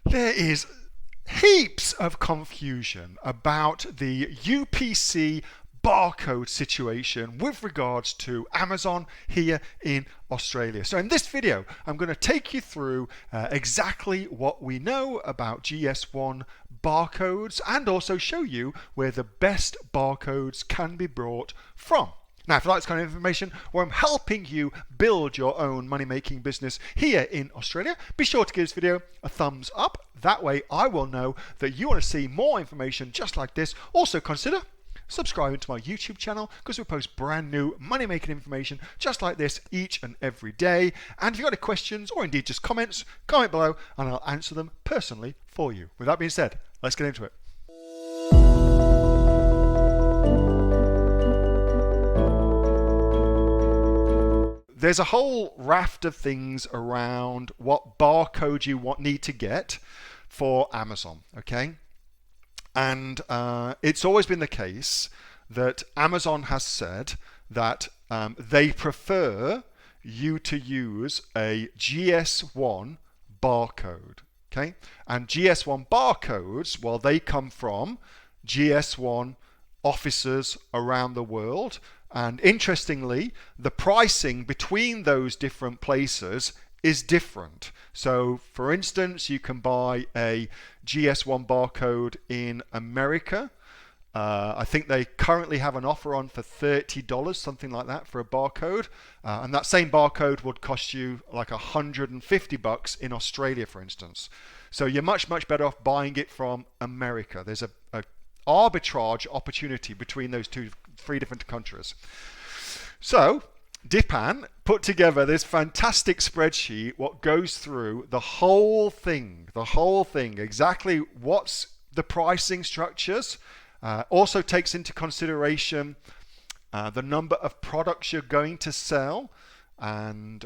There is heaps of confusion about the UPC barcode situation with regards to Amazon here in Australia. So in this video, I'm going to take you through exactly what we know about GS1 barcodes and also show you where the best barcodes can be brought from. Now, if you like this kind of information, where I'm helping you build your own money-making business here in Australia, be sure to give this video a thumbs up. That way I will know that you want to see more information just like this. Also consider subscribing to my YouTube channel because we post brand new money-making information just like this each and every day. And if you've got any questions or indeed just comments, comment below and I'll answer them personally for you. With that being said, let's get into it. There's a whole raft of things around what barcode you need to get for Amazon, okay? And it's always been the case that Amazon has said that they prefer you to use a GS1 barcode, okay? And GS1 barcodes, well, they come from GS1 offices around the world. And interestingly, the pricing between those different places is different. So for instance, you can buy a GS1 barcode in America. I think they currently have an offer on for $30, something like that, for a barcode. And that same barcode would cost you like $150 in Australia, for instance. So you're much better off buying it from America. There's a arbitrage opportunity between those three different countries. So Dipan put together this fantastic spreadsheet what goes through the whole thing, exactly what's the pricing structures, also takes into consideration the number of products you're going to sell, and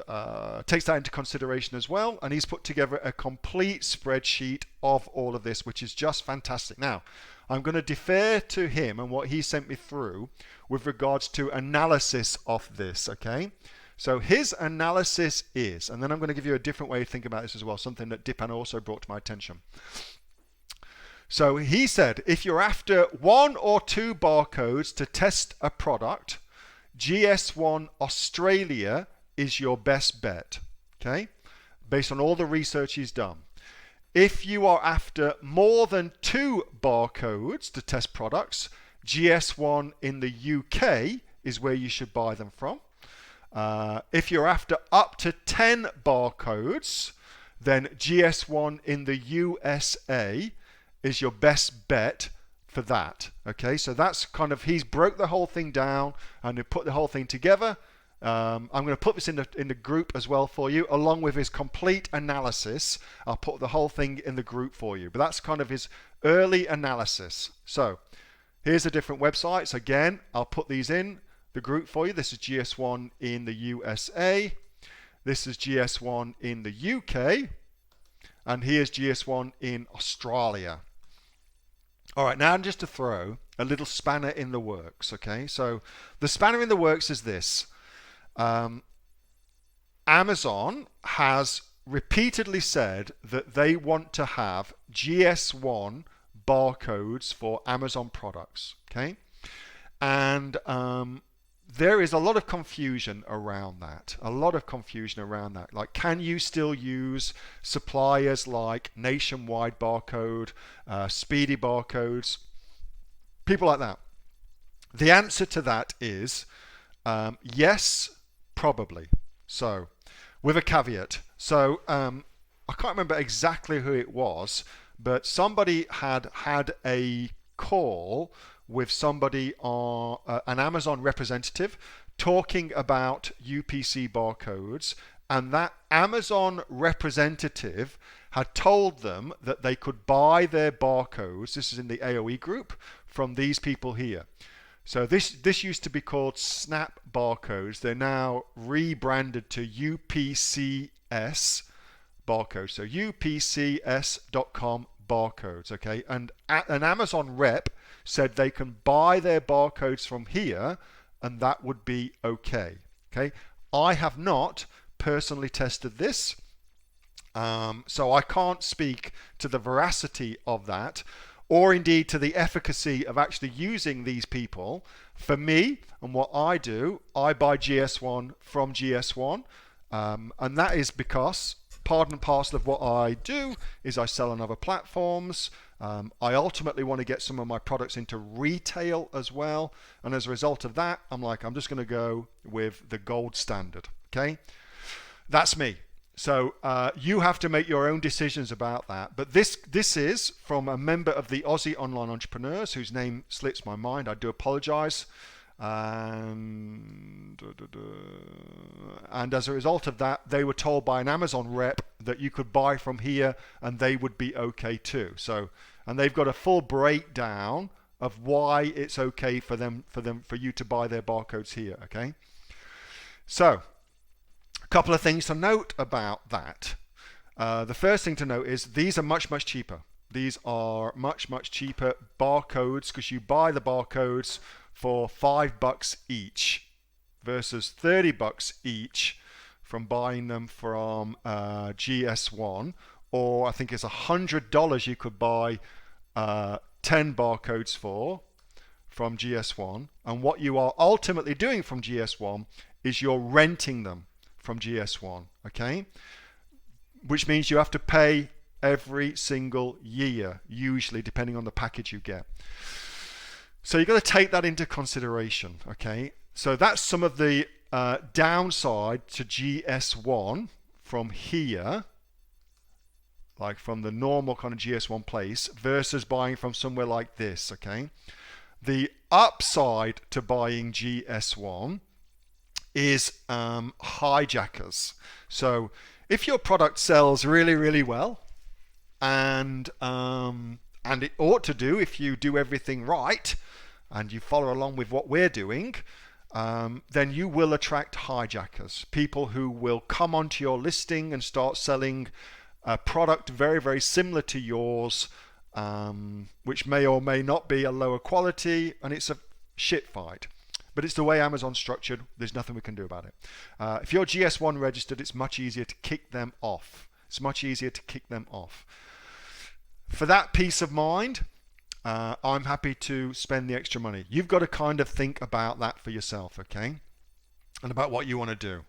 takes that into consideration as well. And he's put together a complete spreadsheet of all of this, which is just fantastic. Now, I'm going to defer to him and what he sent me through with regards to analysis of this, okay? So his analysis is, and then I'm going to give you a different way to think about this as well, something that Dipan also brought to my attention. So he said, if you're after 1 or 2 barcodes to test a product, GS1 Australia is your best bet, okay? Based on all the research he's done. If you are after more than 2 barcodes to test products, GS1 in the UK is where you should buy them from. If you're after up to 10 barcodes, then GS1 in the USA is your best bet for that. Okay, so that's kind of, he's broke the whole thing down and he put the whole thing together. I'm going to put this in the group as well for you, along with his complete analysis. I'll put the whole thing in the group for you, but that's kind of his early analysis. So here's the different websites. Again, I'll put these in the group for you. This is GS1 in the USA. This is GS1 in the UK. And here's GS1 in Australia. All right, now just to throw a little spanner in the works, okay? So the spanner in the works is this. Amazon has repeatedly said that they want to have GS1 barcodes for Amazon products, okay? And there is a lot of confusion around that. Like, can you still use suppliers like Nationwide Barcode, Speedy Barcodes, people like that? The answer to that is yes, probably. So, with a caveat. So, I can't remember exactly who it was, but somebody had a call with somebody on an Amazon representative talking about UPC barcodes, and that Amazon representative had told them that they could buy their barcodes, this is in the AOE group, from these people here. So this used to be called Snap barcodes. They're now rebranded to UPCS barcodes. So upcs.com barcodes, okay? And an Amazon rep said they can buy their barcodes from here and that would be okay, okay? I have not personally tested this. So I can't speak to the veracity of that, or indeed to the efficacy of actually using these people. For me and what I do, I buy GS1 from GS1, and that is because part and parcel of what I do is I sell on other platforms. I ultimately want to get some of my products into retail as well, and as a result of that, I'm just going to go with the gold standard. Okay, that's me. So you have to make your own decisions about that. But this is from a member of the Aussie Online Entrepreneurs, whose name slips my mind. I do apologize. And as a result of that, they were told by an Amazon rep that you could buy from here and they would be okay too. So, and they've got a full breakdown of why it's okay for you to buy their barcodes here. Okay. So, a couple of things to note about that. The first thing to note is these are much cheaper. These are much cheaper barcodes, because you buy the barcodes for $5 each versus $30 each from buying them from GS1, or I think it's $100 you could buy 10 barcodes for from GS1. And what you are ultimately doing from GS1 is you're renting them from GS1, okay? Which means you have to pay every single year, usually, depending on the package you get. So you've got to take that into consideration, okay? So that's some of the downside to GS1 from here, like from the normal kind of GS1 place, versus buying from somewhere like this, okay? The upside to buying GS1 is hijackers. So if your product sells really well, and it ought to do if you do everything right and you follow along with what we're doing, then you will attract hijackers, people who will come onto your listing and start selling a product very similar to yours, which may or may not be a lower quality, and it's a shit fight. But it's the way Amazon's structured. There's nothing we can do about it. If you're GS1 registered, it's much easier to kick them off. It's much easier to kick them off. For that peace of mind, I'm happy to spend the extra money. You've got to kind of think about that for yourself, okay? And about what you want to do.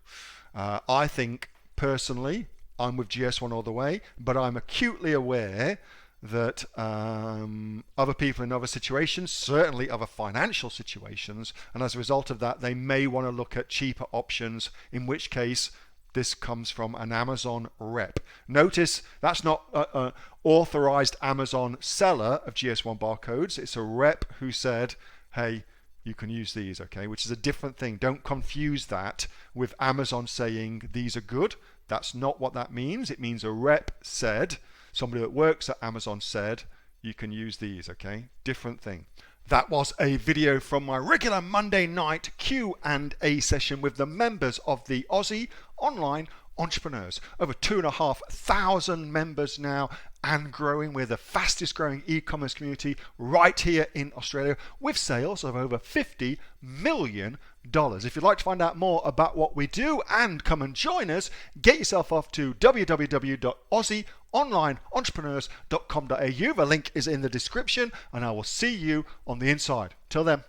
I think, personally, I'm with GS1 all the way, but I'm acutely aware that other people in other situations, certainly other financial situations, and as a result of that, they may want to look at cheaper options, in which case this comes from an Amazon rep. Notice that's not an authorized Amazon seller of GS1 barcodes. It's a rep who said, hey, you can use these, okay? Which is a different thing. Don't confuse that with Amazon saying these are good. That's not what that means. It means a rep said, somebody that works at Amazon said, you can use these, okay? Different thing. That was a video from my regular Monday night Q&A session with the members of the Aussie Online Entrepreneurs. Over 2,500 members now and growing. We're the fastest growing e-commerce community right here in Australia, with sales of over $50 million. If you'd like to find out more about what we do and come and join us, get yourself off to www.aussieonlineentrepreneurs.com.au. The link is in the description, and I will see you on the inside. Till then,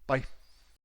bye.